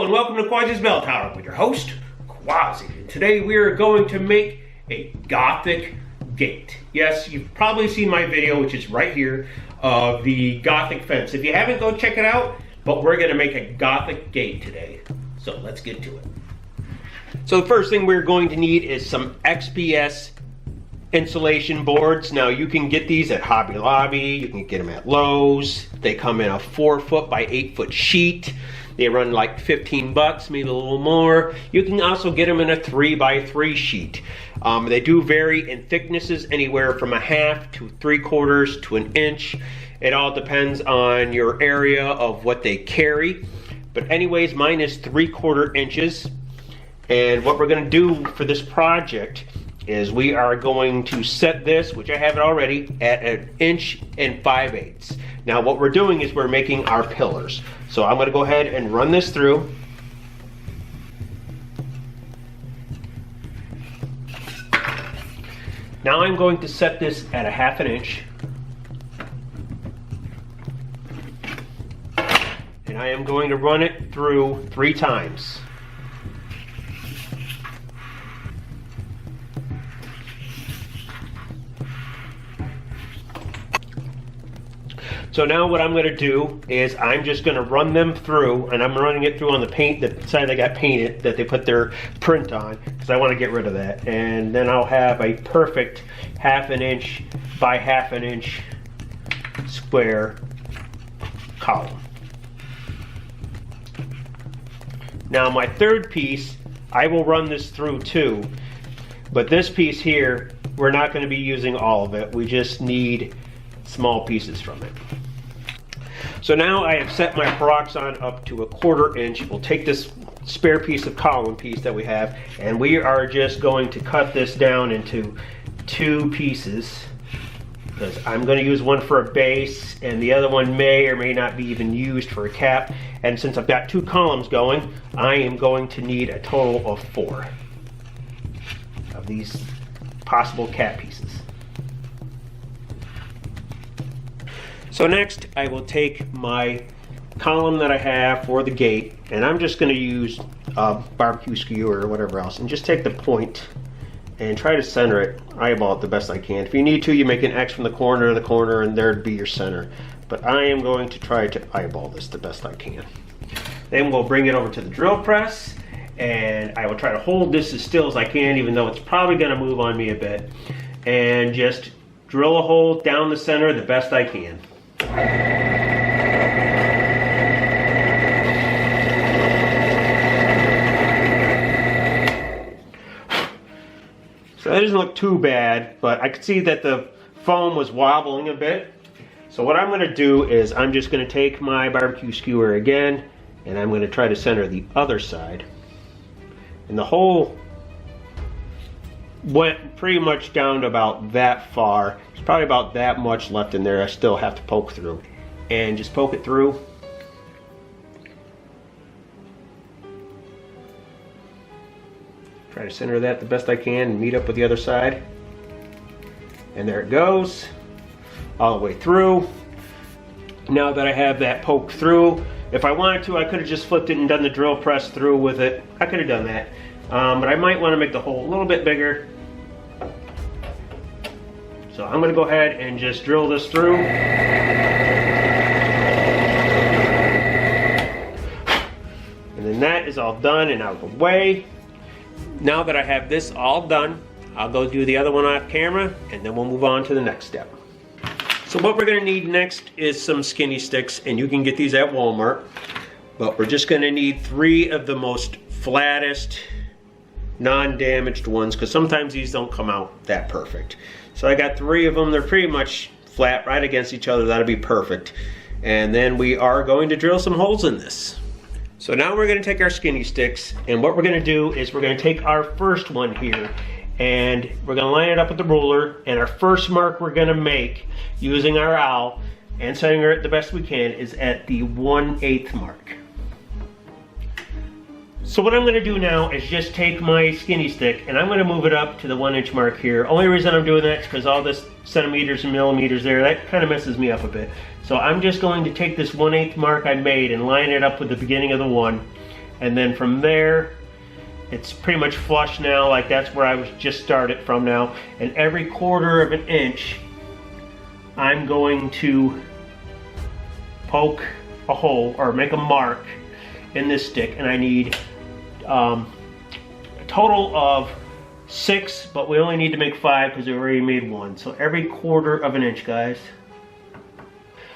and welcome to Quassi's Bell Tower with your host, Quassi. Today we are going to make a Gothic Gate. Yes, you've probably seen my video, which is right here, of the Gothic fence. If you haven't, go check it out, but we're going to make a Gothic Gate today. So let's get to it. So the first thing we're going to need is some XPS insulation boards. Now you can get these at Hobby Lobby, you can get them at Lowe's. They come in a 4-foot by 8-foot sheet. They run like 15 bucks, maybe a little more. You can also get them in a 3x3 sheet. They do vary in thicknesses, anywhere from a half to 3/4 to an inch. It all depends on your area of what they carry. But anyways, mine is 3/4 inches. And what we're gonna do for this project is we are going to set this, which I have it already, at 1 5/8 inches. Now what we're doing is we're making our pillars. So I'm gonna go ahead and run this through. Now I'm going to set this at 1/2 inch. And I am going to run it through 3 times. So now what I'm going to do is I'm just going to run them through, and I'm running it through on the paint, the side that got painted, that they put their print on, because I want to get rid of that. And then I'll have a perfect 1/2 inch by 1/2 inch square column. Now my third piece, I will run this through too, but this piece here, we're not going to be using all of it. We just need small pieces from it. So now I have set my peroxide up to 1/4 inch. We'll take this spare piece of column piece that we have, and we are just going to cut this down into 2 pieces, because I'm going to use one for a base and the other one may or may not be even used for a cap. And since I've got 2 columns going, I am going to need a total of 4 of these possible cap pieces. So next, I will take my column that I have for the gate, and I'm just going to use a barbecue skewer or whatever else, and just take the point and try to center it, eyeball it the best I can. If you need to, you make an X from the corner to the corner, and there'd be your center. But I am going to try to eyeball this the best I can. Then we'll bring it over to the drill press, and I will try to hold this as still as I can, even though it's probably going to move on me a bit, and just drill a hole down the center the best I can. So that doesn't look too bad, but I could see that the foam was wobbling a bit. So what I'm going to do is I'm just going to take my barbecue skewer again, and I'm going to try to center the other side. And the hole went pretty much down to about that far. There's probably about that much left in there I still have to poke through. And just poke it through. Try to center that the best I can and meet up with the other side. And there it goes, all the way through. Now that I have that poked through, if I wanted to, I could have just flipped it and done the drill press through with it. I could have done that. But I might want to make the hole a little bit bigger. So I'm going to go ahead and just drill this through. And then that is all done and out of the way. Now that I have this all done, I'll go do the other one off camera, and then we'll move on to the next step. So what we're going to need next is some skinny sticks, and you can get these at Walmart. But we're just going to need 3 of the most flattest, non-damaged ones, because sometimes these don't come out that perfect. So I got 3 of them. They're pretty much flat right against each other. That'll be perfect. And then we are going to drill some holes in this. So now we're going to take our skinny sticks, and what we're going to do is we're going to take our first one here, and we're going to line it up with the ruler, and our first mark we're going to make using our owl and setting it the best we can is at the 1/8 mark. So what I'm going to do now is just take my skinny stick and I'm going to move it up to the 1 inch mark here. Only reason I'm doing that is because all this centimeters and millimeters there, that kind of messes me up a bit. So I'm just going to take this 1/8 mark I made and line it up with the beginning of the 1. and then from there, it's pretty much flush now, like that's where I was just started from now. And every 1/4 of an inch, I'm going to poke a hole or make a mark in this stick, and I need a total of 6, but we only need to make 5 because we already made 1. So every 1/4 of an inch, guys.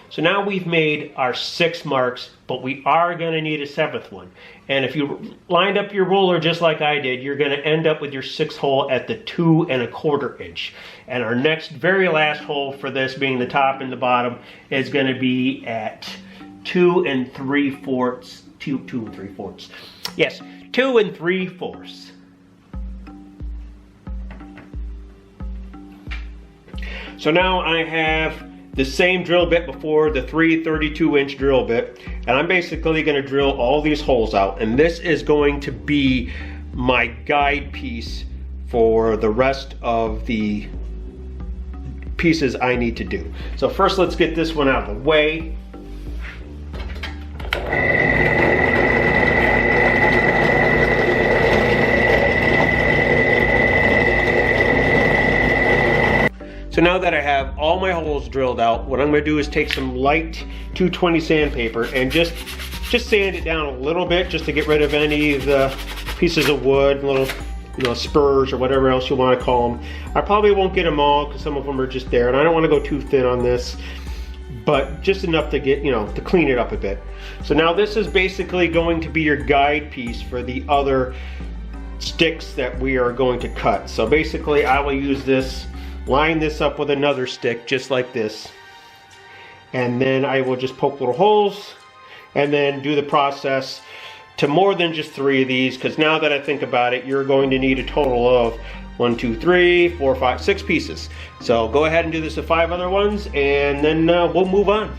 So now we've made our 6 marks, but we are going to need a 7th one. And if you lined up your ruler just like I did, you're going to end up with your 6th hole at the 2 1/4 inch. And our next, very last hole for this, being the top and the bottom, is going to be at 2 3/4. 2 3/4. Yes, 2 3/4. So now I have the same drill bit before, the 3/32-inch drill bit, and I'm basically going to drill all these holes out, and this is going to be my guide piece for the rest of the pieces I need to do. So first, let's get this one out of the way. So now that I have all my holes drilled out, what I'm going to do is take some light 220 sandpaper and just sand it down a little bit, just to get rid of any of the pieces of wood, little, you know, spurs or whatever else you want to call them. I probably won't get them all because some of them are just there, and I don't want to go too thin on this, but just enough to get, you know, to clean it up a bit. So now this is basically going to be your guide piece for the other sticks that we are going to cut. So basically I will use this, line this up with another stick just like this, and then I will just poke little holes and then do the process to more than just 3 of these, because now that I think about it, you're going to need a total of 1, 2, 3, 4, 5, 6 pieces. So go ahead and do this to 5 other ones, and then we'll move on.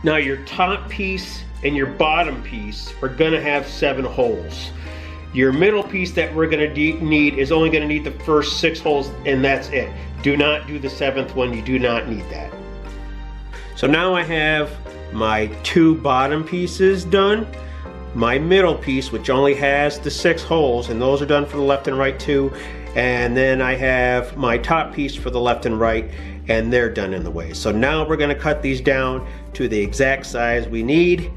Now your top piece and your bottom piece are going to have 7 holes. Your middle piece that we're going to need is only going to need the first 6 holes, and that's it. Do not do the 7th one. You do not need that. So now I have my 2 bottom pieces done, my middle piece, which only has the 6 holes, and those are done for the left and right too, and then I have my top piece for the left and right, and they're done in the way. So now we're going to cut these down to the exact size we need.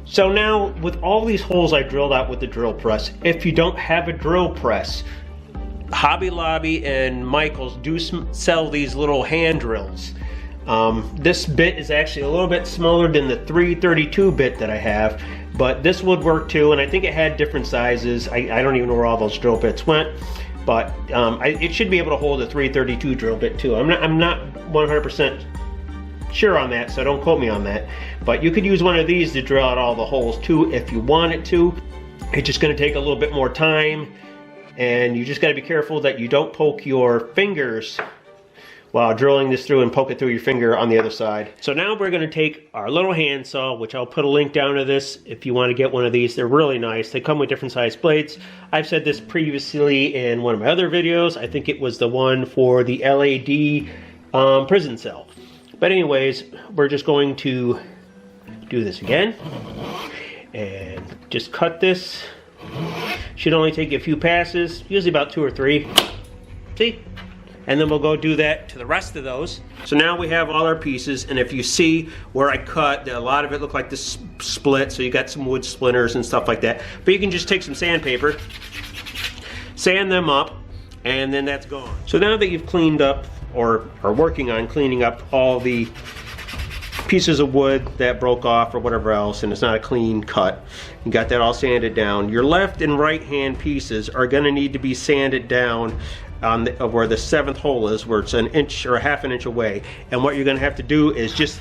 So now, with all these holes I drilled out with the drill press, if you don't have a drill press, Hobby Lobby and Michaels do sell these little hand drills. This bit is actually a little bit smaller than the 332 bit that I have, but this would work too, and I think it had different sizes. I don't even know where all those drill bits went, but it should be able to hold a 332 drill bit too. I'm not 100% sure on that, so don't quote me on that. But you could use one of these to drill out all the holes too if you wanted to. It's just going to take a little bit more time, and you just got to be careful that you don't poke your fingers while drilling this through and poke it through your finger on the other side. So now we're going to take our little handsaw, which I'll put a link down to this if you want to get one of these. They're really nice. They come with different size blades. I've said this previously in one of my other videos. I think it was the one for the LAD prison cell. But anyways, we're just going to do this again and just cut this. Should only take a few passes, usually about 2 or 3. See? And then we'll go do that to the rest of those. So now we have all our pieces, and if you see where I cut, a lot of it looked like this split, so you got some wood splinters and stuff like that. But you can just take some sandpaper, sand them up, and then that's gone. So now that you've cleaned up, or are working on cleaning up all the pieces of wood that broke off or whatever else, and it's not a clean cut, you got that all sanded down. Your left and right hand pieces are going to need to be sanded down on where the 7th hole is, where it's 1 inch or a ½ inch away. And what you're going to have to do is just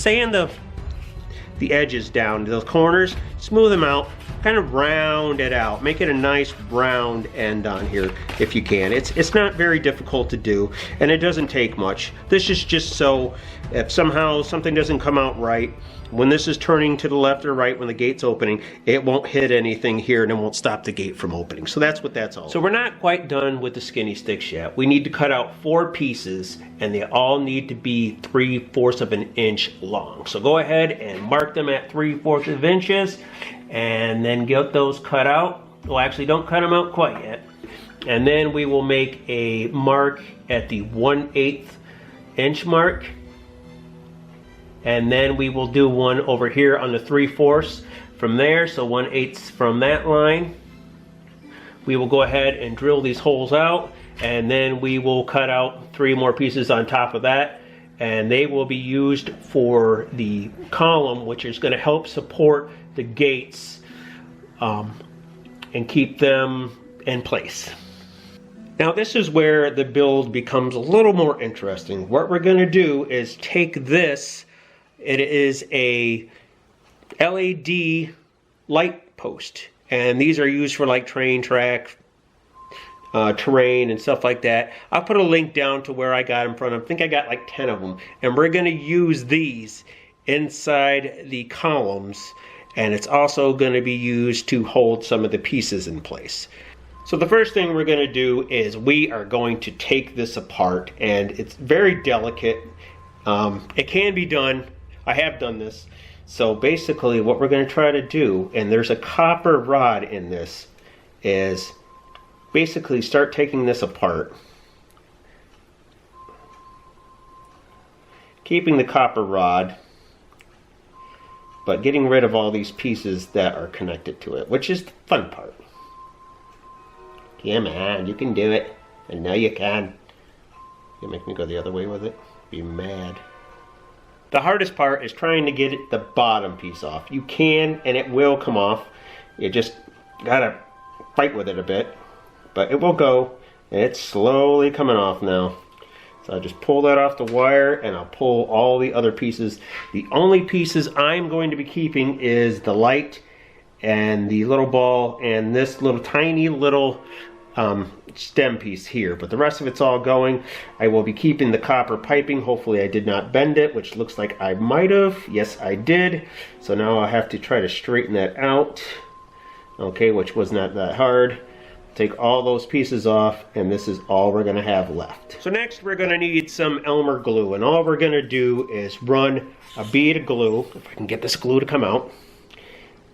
sand the edges down to those corners, smooth them out, kind of round it out, make it a nice round end on here if you can. It's not very difficult to do, and it doesn't take much. This is just so if somehow something doesn't come out right, when this is turning to the left or right when the gate's opening, it won't hit anything here and it won't stop the gate from opening. So that's what that's all about. So we're not quite done with the skinny sticks yet. We need to cut out 4 pieces and they all need to be 3/4 of an inch long. So go ahead and mark them at 3/4 of inches and then get those cut out. Well, actually don't cut them out quite yet. And then we will make a mark at the 1/8 inch mark. And then we will do one over here on the 3/4 from there, so 1/8 from that line. We will go ahead and drill these holes out, and then we will cut out 3 more pieces on top of that, and they will be used for the column, which is going to help support the gates and keep them in place. Now this is where the build becomes a little more interesting. What we're going to do is take this. It is a LED light post, and these are used for like train track, terrain and stuff like that. I'll put a link down to where I got them from. I think I got like 10 of them, and we're going to use these inside the columns, and it's also going to be used to hold some of the pieces in place. So the first thing we're going to do is we are going to take this apart, and it's very delicate. It can be done. I have done this. So basically what we're going to try to do, and there's a copper rod in this, is basically start taking this apart. Keeping the copper rod, but getting rid of all these pieces that are connected to it, which is the fun part. Come on, you can do it. I know you can. You make me go the other way with it? Be mad. The hardest part is trying to get the bottom piece off. You can, and it will come off. You just gotta fight with it a bit. But it will go, and it's slowly coming off now. So I just pull that off the wire, and I'll pull all the other pieces. The only pieces I'm going to be keeping is the light, and the little ball, and this little tiny little stem piece here, but the rest of it's all going. I will be keeping the copper piping. Hopefully I did not bend it, which looks like I might have. Yes, I did. So now I have to try to straighten that out. Okay, which was not that hard. Take all those pieces off, and this is all we're gonna have left. So next we're gonna need some Elmer glue, and all we're gonna do is run a bead of glue, if I can get this glue to come out,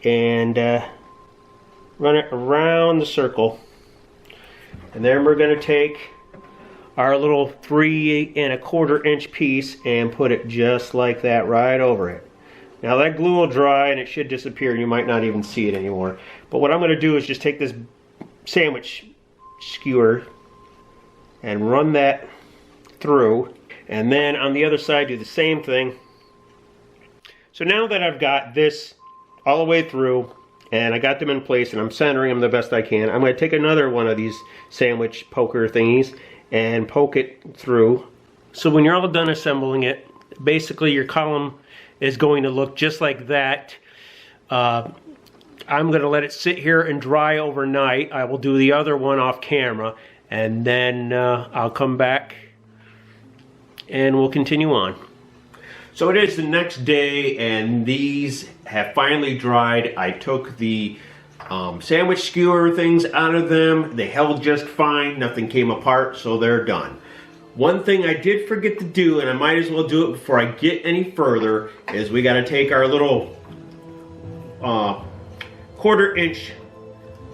and run it around the circle. And then we're going to take our little 3 1/4 inch piece and put it just like that right over it. Now that glue will dry and it should disappear, and you might not even see it anymore. But what I'm going to do is just take this sandwich skewer and run that through, and then on the other side do the same thing. So now that I've got this all the way through, and I got them in place, and I'm centering them the best I can, I'm going to take another one of these sandwich poker thingies and poke it through. So when you're all done assembling it, basically your column is going to look just like that. I'm going to let it sit here and dry overnight. I will do the other one off camera, and then I'll come back and we'll continue on. So it is the next day, and these have finally dried. I took the sandwich skewer things out of them. They held just fine. Nothing came apart, so they're done. One thing I did forget to do, and I might as well do it before I get any further, is we got to take our little 1/4 inch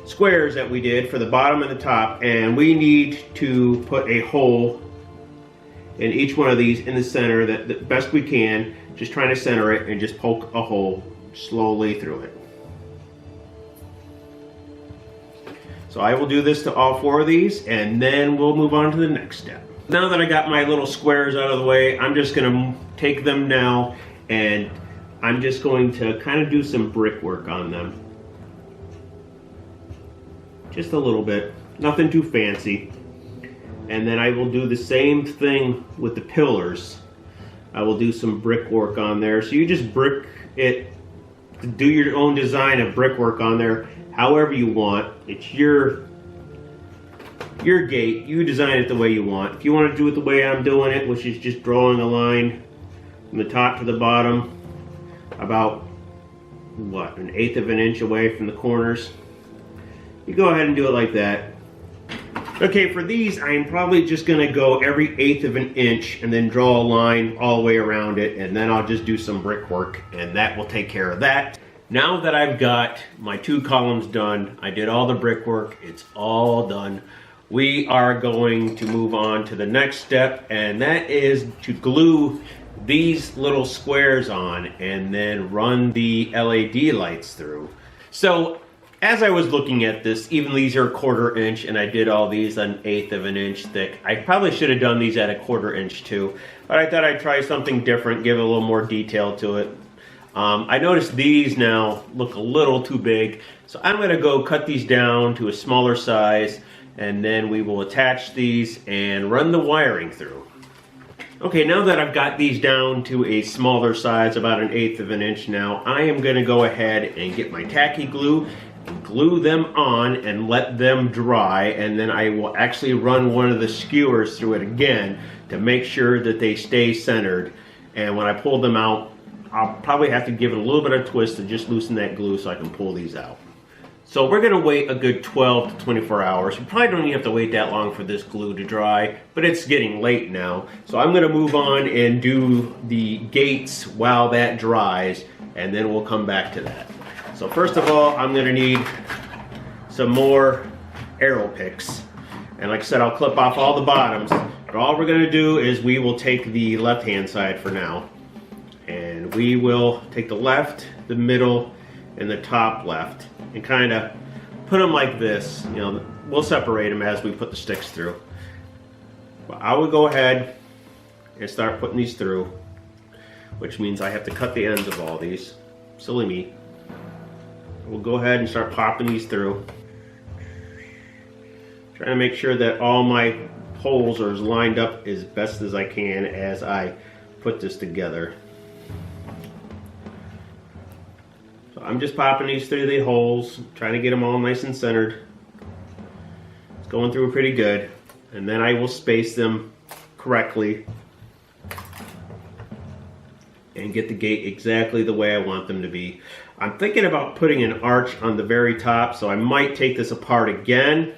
squares that we did for the bottom and the top, and we need to put a hole in each one of these in the center, that the best we can, just trying to center it and just poke a hole slowly through it. So I will do this to all 4 of these, and then we'll move on to the next step. Now that I got my little squares out of the way, I'm just gonna take them now, and I'm just going to kind of do some brickwork on them. Just a little bit, nothing too fancy. And then I will do the same thing with the pillars. I will do some brickwork on there. So you just brick it, do your own design of brickwork on there, however you want. It's your gate. You design it the way you want. If you want to do it the way I'm doing it, which is just drawing a line from the top to the bottom, about, what, 1/8 of an inch away from the corners. You go ahead and do it like that. Okay, for these, I'm probably just gonna go every 1/8 of an inch and then draw a line all the way around it, and then I'll just do some brickwork, and that will take care of that. Now that I've got my 2 columns done, I did all the brickwork, it's all done. We are going to move on to the next step, and that is to glue these little squares on and then run the LED lights through. So as I was looking at this, even these are 1/4 inch, and I did all these 1/8 of an inch thick. I probably should have done these at 1/4 inch too, but I thought I'd try something different, give it a little more detail to it. I noticed these now look a little too big, so I'm going to go cut these down to a smaller size, and then we will attach these and run the wiring through. Okay, now that I've got these down to a smaller size, about 1/8 of an inch now, I am going to go ahead and get my tacky glue and glue them on and let them dry, and then I will actually run one of the skewers through it again to make sure that they stay centered. And when I pull them out, I'll probably have to give it a little bit of a twist to just loosen that glue so I can pull these out. So we're gonna wait a good 12 to 24 hours. We probably don't even have to wait that long for this glue to dry, but it's getting late now. So I'm gonna move on and do the gates while that dries, and then we'll come back to that. So first of all, I'm gonna need some more arrow picks. And like I said, I'll clip off all the bottoms, but all we're gonna do is we will take the left-hand side for now. And we will take the left, the middle, and the top left, and kind of put them like this. You know, we'll separate them as we put the sticks through. But I will go ahead and start putting these through, which means I have to cut the ends of all these. Silly me. We'll go ahead and start popping these through. Trying to make sure that all my holes are as lined up as best as I can as I put this together. So I'm just popping these through the holes, trying to get them all nice and centered. It's going through pretty good. And then I will space them correctly and get the gate exactly the way I want them to be. I'm thinking about putting an arch on the very top, so I might take this apart again.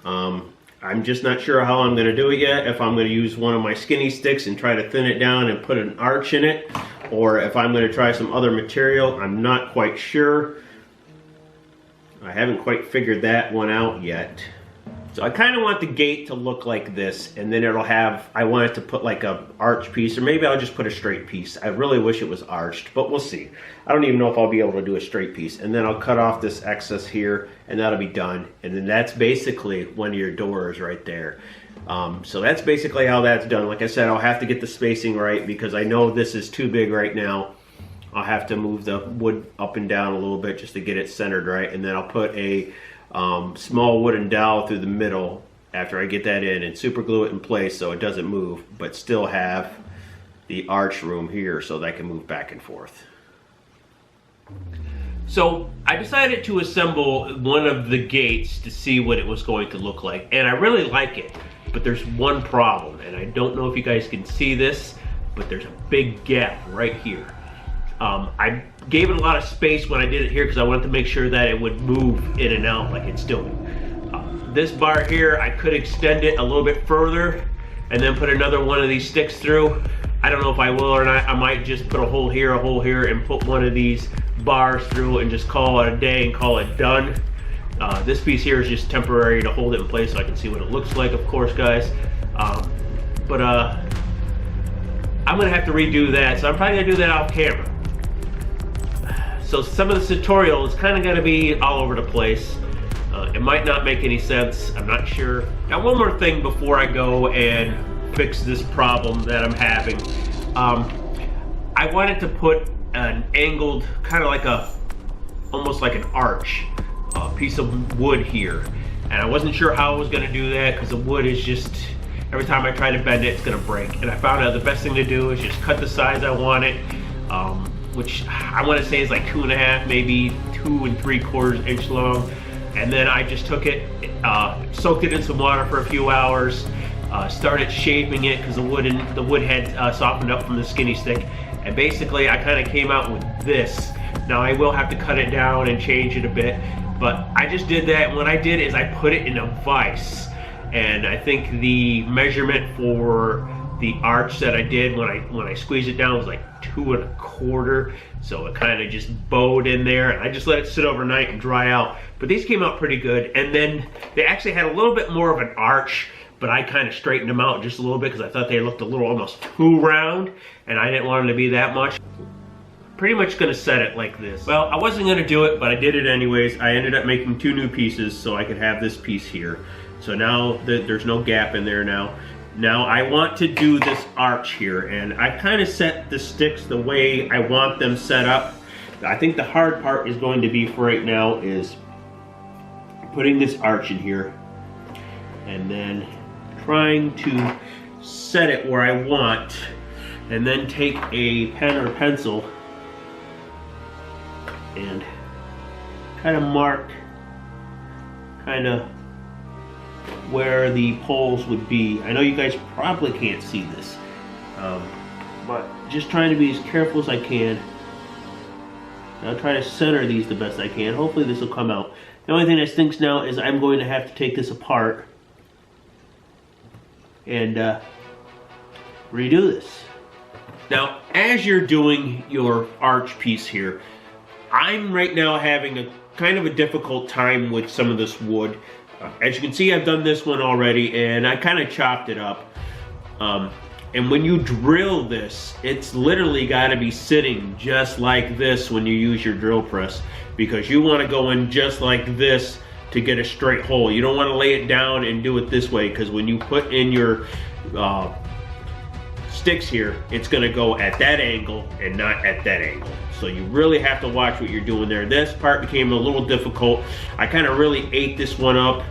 I'm just not sure how I'm going to do it yet. If I'm going to use one of my skinny sticks and try to thin it down and put an arch in it, or if I'm going to try some other material. I'm not quite sure. I haven't quite figured that one out yet. So I kind of want the gate to look like this, and then it'll have, I want it to put like a arch piece, or maybe I'll just put a straight piece. I really wish it was arched, but we'll see. I don't even know if I'll be able to do a straight piece. And then I'll cut off this excess here, and that'll be done. And then that's basically one of your doors right there. So that's basically how that's done. Like I said, I'll have to get the spacing right because I know this is too big right now. I'll have to move the wood up and down a little bit just to get it centered right, and then I'll put a small wooden dowel through the middle after I get that in and super glue it in place so it doesn't move, but still have the arch room here so that I can move back and forth. So I decided to assemble one of the gates to see what it was going to look like, and I really like it, but there's one problem, and I don't know if you guys can see this, but there's a big gap right here. I gave it a lot of space when I did it here because I wanted to make sure that it would move in and out like it's doing. This bar here, I could extend it a little bit further and then put another one of these sticks through. I don't know if I will or not. I might just put a hole here, and put one of these bars through and just call it a day and call it done. This piece here is just temporary to hold it in place so I can see what it looks like, of course, guys. I'm gonna have to redo that, so I'm probably gonna do that off camera. So some of this tutorial is kind of going to be all over the place. It might not make any sense. I'm not sure. Now, one more thing before I go and fix this problem that I'm having. I wanted to put an angled, kind of like almost like an arch, piece of wood here. And I wasn't sure how I was going to do that because the wood is just, every time I try to bend it, it's going to break. And I found out the best thing to do is just cut the size I want it. Which I want to say is like 2.5, maybe 2 3/4 inch long. And then I just took it, soaked it in some water for a few hours, started shaping it because the wood had softened up from the skinny stick, And basically I kind of came out with this. Now I will have to cut it down and change it a bit, but I just did that, and what I did is I put it in a vise. And I think the measurement for the arch that I did when I squeezed it down was like 2 1/4, so it kind of just bowed in there, and I just let it sit overnight and dry out. But these came out pretty good, and then they actually had a little bit more of an arch, but I kind of straightened them out just a little bit because I thought they looked a little almost too round, and I didn't want them to be that much. Pretty much gonna set it like this. Well, I wasn't gonna do it, but I did it anyways. I ended up making 2 new pieces so I could have this piece here. So now there's no gap in there now. Now I want to do this arch here, and I kind of set the sticks the way I want them set up. I think the hard part is going to be for right now is putting this arch in here and then trying to set it where I want, and then take a pen or pencil and kind of mark where the poles would be. I know you guys probably can't see this, but just trying to be as careful as I can. I'll try to center these the best I can. Hopefully this will come out. The only thing that stinks now is I'm going to have to take this apart and redo this. Now, as you're doing your arch piece here, I'm right now having a kind of a difficult time with some of this wood. As you can see, I've done this one already, and I kind of chopped it up. And when you drill this, it's literally got to be sitting just like this when you use your drill press, because you want to go in just like this to get a straight hole. You don't want to lay it down and do it this way, because when you put in your sticks here, it's going to go at that angle and not at that angle. So you really have to watch what you're doing there. This part became a little difficult. I kind of really ate this one up.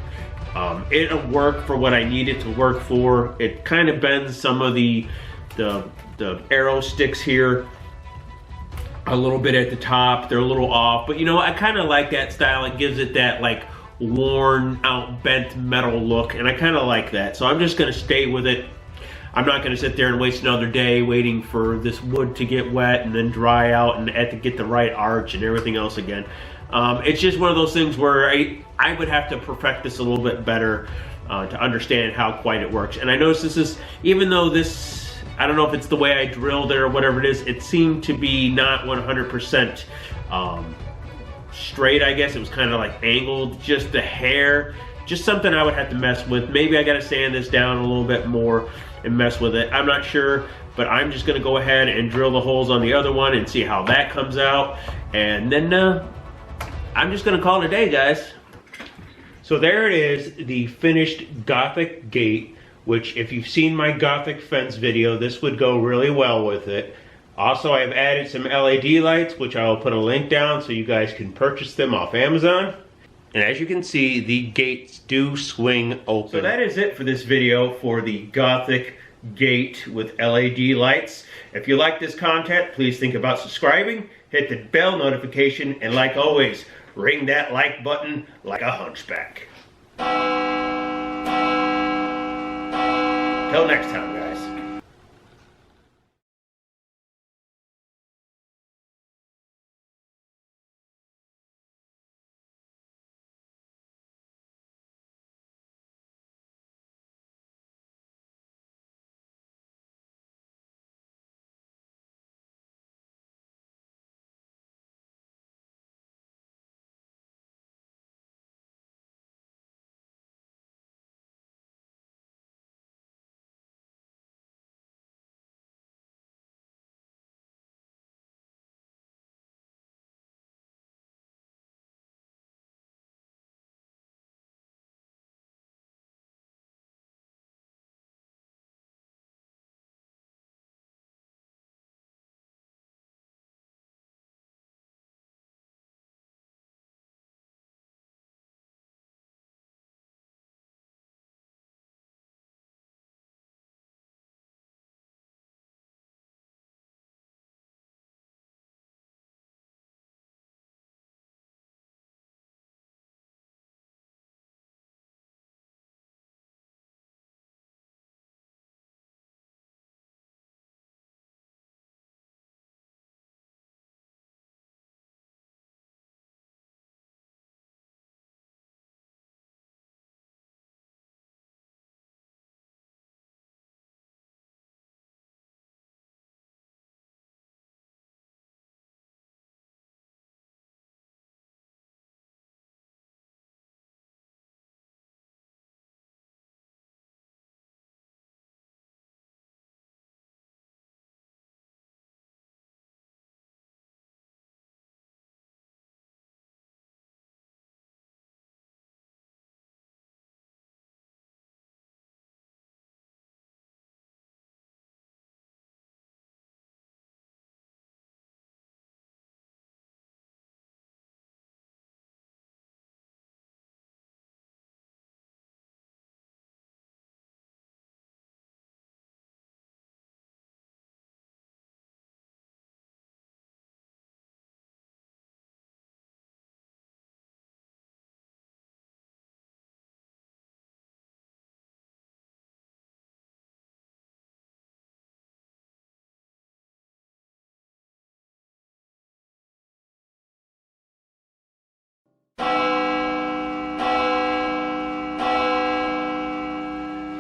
It'll work for what I need it to work for. It kind of bends some of the arrow sticks here a little bit at the top. They're a little off, but you know, I kind of like that style. It gives it that like worn out bent metal look, and I kind of like that. So I'm just gonna stay with it. I'm not gonna sit there and waste another day waiting for this wood to get wet and then dry out and to get the right arch and everything else again. It's just one of those things where I would have to perfect this a little bit better to understand how quite it works. And I noticed this is, even though this, I don't know if it's the way I drilled it or whatever it is, it seemed to be not 100% straight, I guess. It was kind of like angled, just the hair, just something I would have to mess with. Maybe I gotta sand this down a little bit more and mess with it. I'm not sure, but I'm just gonna go ahead and drill the holes on the other one and see how that comes out. And then I'm just gonna call it a day, guys. So there it is, the finished Gothic Gate, which if you've seen my Gothic fence video, this would go really well with it. Also, I've added some LED lights, which I will put a link down so you guys can purchase them off Amazon. And as you can see, the gates do swing open. So that is it for this video for the Gothic Gate with LED lights. If you like this content, please think about subscribing, hit the bell notification, and like always, ring that like button like a hunchback. Till next time.